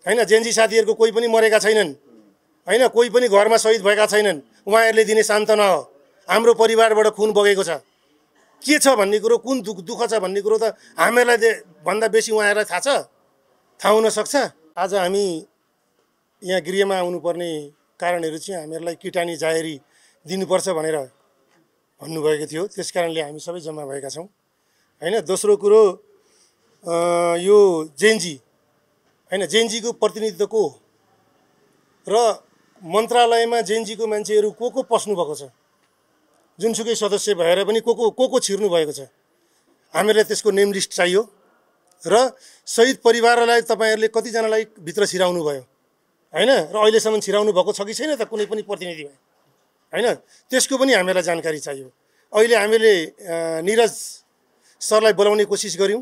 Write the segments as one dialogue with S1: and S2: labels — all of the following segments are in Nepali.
S1: हैन। जेन्जी साथीहरुको कोही पनि मरेका छैनन् हैन, कोही पनि घरमा शहीद भएका छैनन्। उहाँहरुले दिने सान्त्वना हो हाम्रो परिवारबाट खुन बगेको छ। के छ भन्ने कुरो, कुन दुःख छ भन्ने कुरो त हामीलाई भन्दा बेसी उहाँहरुलाई थाहा छ, थाहा हुन सक्छ। आज हामी यहाँ गृहमा आउनुपर्ने कारणहरु चाहिँ हामीहरुलाई किटानी जाहेरी दिनुपर्छ भनेर भन्नुभएको थियो। त्यसकारणले हामी सबै जम्मा भएका छौं हैन। दोस्रो कुरो यो जेन्जी हैन, जेन्जीको प्रतिनिधित्व को र मन्त्रालयमा जेन्जीको मान्छेहरु को पस्नु भएको छ, जुनसुकै सदस्य भएर पनि को छिर्नु भएको छ। हामीलाई त्यसको नेम लिस्ट चाहियो र शहीद परिवारलाई तपाईहरुले कति जनालाई भित्र छिराउनु भयो हैन, र अहिलेसम्म छिराउनु भएको छ कि छैन त कुनै पनि प्रतिनिधिमा हैन, त्यसको पनि हामीलाई जानकारी चाहियो। अहिले हामीले निरज सरलाई बोलाउने कोसिस गर्यौं।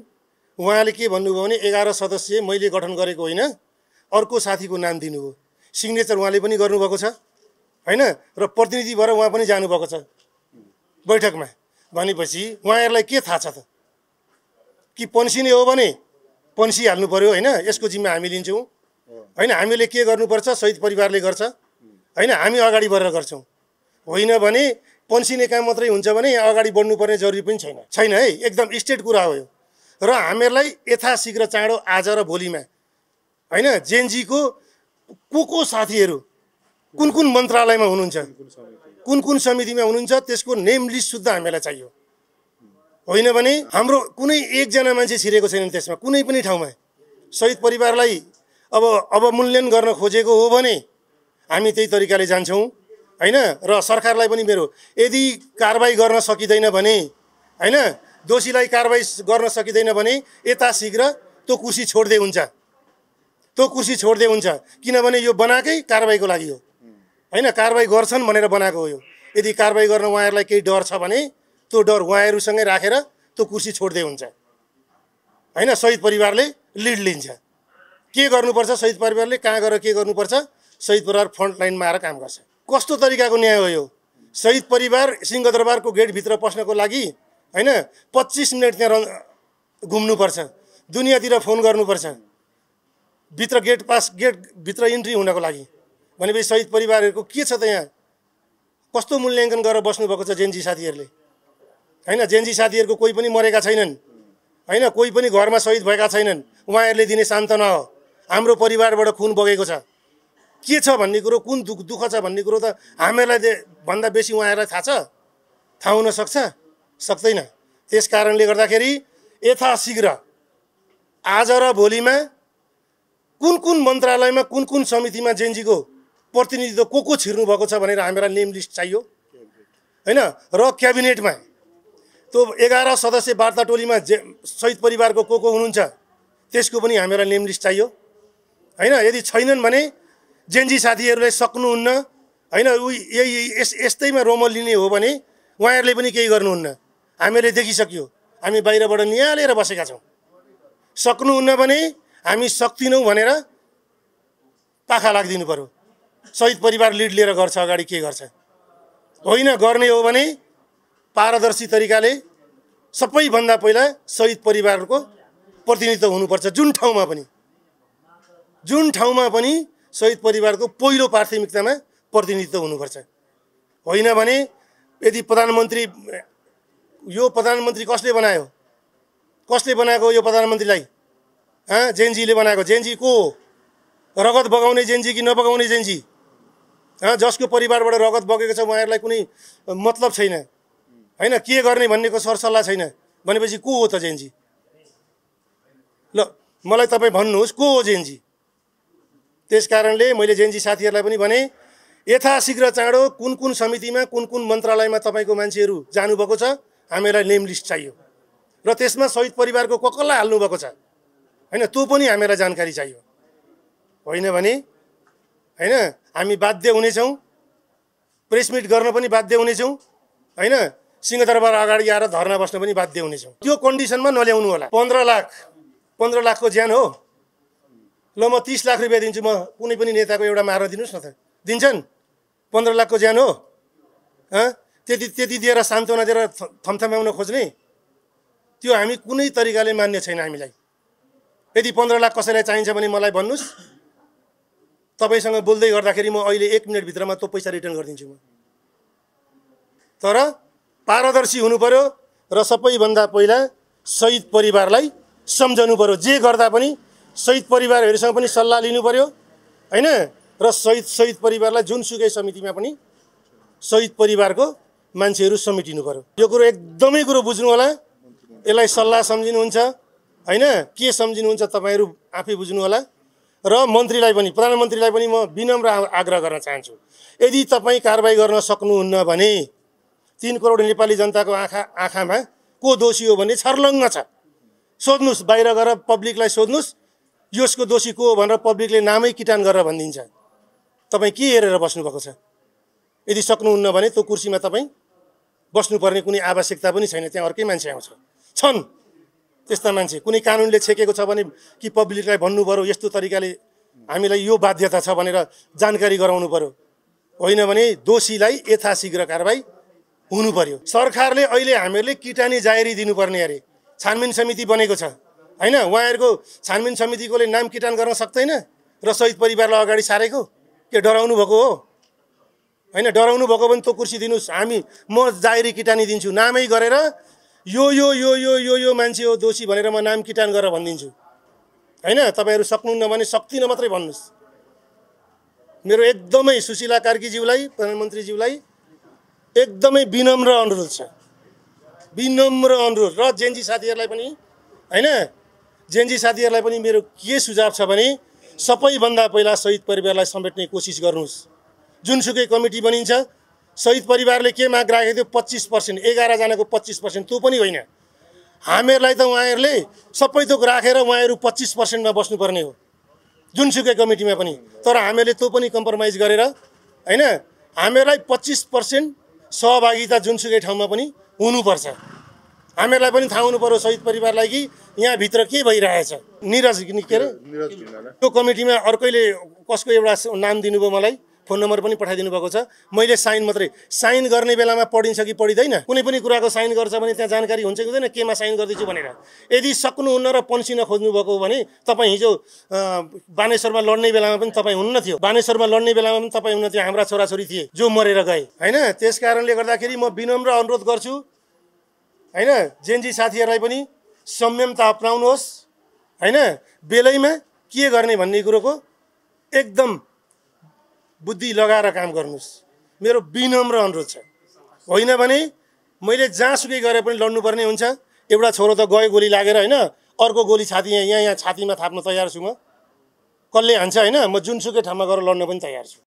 S1: उहाँले के भन्नुभयो भने 11 सदस्य मैले गठन गरेको होइन, अर्को साथीको नाम दिनुभयो। सिग्नेचर उहाँले पनि गर्नुभएको छ हैन, र प्रतिनिधि भएर उहाँ पनि जानुभएको छ बैठकमा। भनेपछि उहाँहरुलाई के थाहा छ त, कि पन्सिने हो भने पन्सी हाल्नु पर्यो हैन, यसको जिम्मा हामी लिन्छौँ हैन। हामीले के गर्नुपर्छ शहीद परिवारले गर्छ हैन, हामी अगाडि बढेर गर्छौँ। होइन भने पन्सिने काम मात्रै हुन्छ भने यहाँ अगाडि बढ्नुपर्ने जरुरी पनि छैन है। एकदम स्टेट कुरा हो यो। र हामीहरूलाई यथाशीघ्र चाँडो आज र भोलिमा हैन, जेन्जीको को साथीहरु कुन कुन मन्त्रालयमा हुनुहुन्छ, कुन कुन समितिमा हुनुहुन्छ, त्यसको नेम लिस्ट सुद्धा हामीलाई चाहियो। होइन भने हाम्रो कुनै एकजना मान्छे छिरेको छैन त्यसमा कुनै पनि ठाउँमा। शहीद परिवारलाई अब मूल्याङ्कन गर्न खोजेको हो भने हामी त्यही तरिकाले जान्छौँ हैन। र सरकारलाई पनि मेरो, यदि कारबाही गर्न सकिदैन भने हैन, दोषीलाई कारबाही गर्न सकिदैन भने यथाशीघ्र त्यो कुर्सी छोड्दै हुन्छ, त्यो कुर्सी छोड्दै हुन्छ। किनभने यो बनाएकै कारबाहीको लागि हो हैन, कारबाही गर्छन् भनेर बनाएको हो यो। यदि कारबाही गर्न उहाँहरुलाई केही डर छ भने त्यो डर उहाँहरुसँगै राखेर त्यो कुर्सी छोड्दै हुन्छ हैन। शहीद परिवारले लिड लिन्छ। के गर्नुपर्छ शहीद परिवारले, कहाँ गएर के गर्नुपर्छ, शहीद परिवार फ्रन्ट लाइनमा आएर काम गर्छ। कस्तो तरिकाको न्याय हो यो? शहीद परिवार सिंहदरबारको गेटभित्र पस्नको लागि हैन 25 मिनेट त्यहाँ घुम्नुपर्छ, दुनियाँतिर फोन गर्नुपर्छ भित्र गेट भित्र इन्ट्री हुनको लागि। भनेपछि शहीद परिवारहरुको के छ त यहाँ, कस्तो मूल्याङ्कन गरेर बस्नु भएको छ जेन्जी साथीहरुले हैन। जेन्जी साथीहरुको कोही पनि मरेका छैनन् हैन, कोही पनि घरमा शहीद भएका छैनन्। उहाँहरुले दिने सान्त्वना हो हाम्रो परिवारबाट खुन बगेको छ। के छ भन्ने कुरो, कुन दुःख छ भन्ने कुरो त हामीलाई भन्दा बेसी उहाँहरुलाई थाहा छ, थाहा हुन सक्दैन। त्यसकारणले गर्दाखेरि यथाशीघ्र आज र भोलिमा कुन कुन मन्त्रालयमा कुन कुन समितिमा जेन्जीको प्रतिनिधित्व को छिर्नु भएको छ भनेर हामीलाई नेम लिस्ट चाहियो हैन। र क्याबिनेटमा त्यो 11 सदस्य वार्ता टोलीमा शहीद परिवारको को हुनुहुन्छ त्यसको पनि हामीलाई नेम लिस्ट चाहियो हैन। यदि छैनन् भने जेन्जी साथीहरुले सक्नुहुन्न हैन, यस्तैमा रोमल लिने हो भने उहाँहरुले पनि केही गर्नुहुन्न। हामीले देखिसक्यो, हामी बाहिरबाट नियालेर बसेका छौं। सक्नुहुन्न भने हामी सक्दिनौं भनेर पाखा लाग्दिनु पर्यो। शहीद परिवार लिड लिएर गर्छ, अगाडि के गर्छ। होइन गर्ने हो भने पारदर्शी तरिकाले सबैभन्दा पहिला शहीद परिवारको प्रतिनिधित्व हुनुपर्छ। जुन ठाउँमा पनि शहीद परिवारको पहिलो प्राथमिकतामा प्रतिनिधित्व हुनुपर्छ। होइन भने यदि प्रधानमन्त्री कसले बनायो, कसले बनाएको यो प्रधानमन्त्रीलाई? जेन्जीले बनाएको। जेन्जी को हो? रगत बगाउने जेन्जी कि नबगाउने जेन्जी? जसको परिवारबाट रगत बगेको छ उहाँहरुलाई कुनै मतलब छैन हैन, के गर्ने भन्नेको सरसल्लाह छैन भनेपछि को हो त जेन्जी? ल मलाई तपाई भन्नुहोस् को हो जेन्जी? त्यसकारणले मैले जेन्जी साथीहरुलाई पनि भने यथाशीघ्र चाँडो कुन कुन समितिमा कुन कुन मन्त्रालयमा तपाईको मान्छेहरु जानुभएको छ हामीलाई नेम लिस्ट चाहियो। र त्यसमा शहीद परिवारको कसलाई हाल्नु भएको छ हैन, त्यो पनि हामीलाई जानकारी चाहियो। होइन भने हैन हामी बाध्य हुनेछौँ, प्रेस मिट गर्न पनि बाध्य हुनेछौँ हैन, सिंहदरबार अगाडि आएर धरना बस्न पनि बाध्य हुनेछौँ। त्यो कन्डिसनमा नल्याउनु होला। 15 लाखको ज्यान हो। ल म 30 लाख रुपैयाँ दिन्छु, म कुनै पनि नेताको एउटा मार्न दिनुस् न त। दिन्छन्? 15 लाखको ज्यान हो। त्यति दिएर सान्त्वना दिएर थमथमाउन खोज्ने, त्यो हामी कुनै तरिकाले मान्ने छैन हामीलाई। यदि 15 लाख कसैलाई चाहिन्छ भने मलाई भन्नुस्, तपाईसँग बोल्दै गर्दाखेरि म अहिले 1 मिनेटभित्रमा त्यो पैसा रिटर्न गरिदिन्छु म। तर पारदर्शी हुनु पर्यो र सबैभन्दा पहिला शहीद परिवारलाई सम्झनु पर्यो। जे गर्दा पनि शहीद परिवारहरूसँग पनि सल्लाह लिनु पर्यो हैन, र शहीद परिवारलाई जुनसुकै समितिमा पनि शहीद परिवारको मान्छेहरू समेटिनु पर्यो। यो कुरो एकदमै कुरो बुझ्नु होला। यसलाई सल्लाह सम्झिनुहुन्छ हैन, के सम्झिनुहुन्छ तपाईहरु आफै बुझ्नु होला। र मन्त्रीलाई पनि, प्रधानमन्त्रीलाई पनि म विनम्र आग्रह गर्न चाहन्छु, यदि तपाईँ कारबाही गर्न सक्नुहुन्न भने 3 करोड नेपाली जनताको आँखामा को दोषी हो भने छर्लङ्ग छ। सोध्नुस्, बाहिर गएर पब्लिकलाई सोध्नुस्, यसको दोषी को हो भनेर पब्लिकले नामै किटान गरेर भनिदिन्छ। तपाईँ के हेरेर बस्नुभएको छ? यदि सक्नुहुन्न भने त्यो कुर्सीमा तपाईँ बस्नुपर्ने कुनै आवश्यकता पनि छैन। त्यहाँ अर्कै मान्छे आउँछ। छन् त्यस्ता मान्छे। कुनै कानुनले छेकेको छ भने कि पब्लिकलाई भन्नु पर्यो, यस्तो तरिकाले हामीलाई यो बाध्यता छ भनेर जानकारी गराउनु पर्यो। होइन भने दोषीलाई यथाशीघ्र कारबाही हुनु पर्यो। सरकारले अहिले हामीहरूले किटानी जाहेरी दिनुपर्ने अरे छानबिन समिति बनेको छ हैन। उहाँहरूको छानबिन समितिकोले नाम किटान गर्न सक्दैन र शहीद परिवारलाई अगाडि सारेको के डराउनु भएको हो? हैन, डराउनु भएको भने त्यो कुर्सी दिनुस्, म जाहेरी किटानी दिन्छु। नामै गरेर यो यो यो यो यो यो मान्छे हो दोषी भनेर म नाम किटान गरेर भनिदिन्छु हैन। तपाईहरु सक्नुहुन्न भने सक्दिन मात्रै भन्नुस्। मेरो एकदमै सुशीला कार्कीज्यूलाई, प्रधानमन्त्रीज्यूलाई एकदमै विनम्र अनुरोध छ, विनम्र अनुरोध। र जेनजी साथीहरुलाई पनि हैन, जेनजी साथीहरुलाई पनि मेरो के सुझाव छ भने सबैभन्दा पहिला शहीद परिवारलाई समेट्ने कोसिस गर्नुस्। जुनसुकै कमिटी बनिन्छ, शहीद परिवारले के माग राखेको थियो 25%, 11 जनाको 25%, त्यो पनि होइन। हामीहरूलाई त उहाँहरूले सबै थोक राखेर उहाँहरू 25% मा बस्नुपर्ने हो जुनसुकै कमिटीमा पनि। तर हामीहरूले त्यो पनि कम्प्रोमाइज गरेर हैन, हामीहरूलाई 25% सहभागिता जुनसुकै ठाउँमा पनि हुनुपर्छ। हामीहरूलाई पनि थाहा हुनु पर्यो शहीद परिवारलाई कि यहाँ भित्र के भइरहेछ। निरज के अरे त्यो कमिटीमा अर्कैले कसको एउटा नाम दिनुभयो, मलाई फोन नम्बर पनि पठाइदिनु भएको छ। मैले साइन मात्रै, साइन गर्ने बेलामा पढिन्छ कि पढिदैन? कुनै पनि कुराको साइन गर्छ भने त्यहाँ जानकारी हुन्छ कि हुँदैन केमा साइन गर्दैछु भनेर। यदि सक्नुहुन्न र पन्सिन खोज्नु भएको हो भने तपाईँ हिजो बानेश्वरमा लड्ने बेलामा पनि तपाईँ हुन्न थियो। बानेश्वरमा लड्ने बेलामा पनि तपाईँ हुन्न थियो। हाम्रा छोराछोरी थिए जो मरेर गए हैन। त्यसकारणले गर्दाखेरि म विनम्र अनुरोध गर्छु हैन, जेनजी साथीहरूलाई पनि संयमता अपनाउनुहोस् हैन। बेलैमा के गर्ने भन्ने कुरोको एकदम बुद्धि लगाएर काम गर्नुस्। मेरो विनम्र अनुरोध छ। होइन भने मैले जहाँसुकै गरे पनि लड्नुपर्ने हुन्छ। एउटा छोरो त गयो गोली लागेर हैन, अर्को गोली छाती यहाँ छातीमा थाप्न तयार छु म। कसले हान्छ हैन, म जुनसुकै ठाउँमा गएर लड्न पनि तयार छु।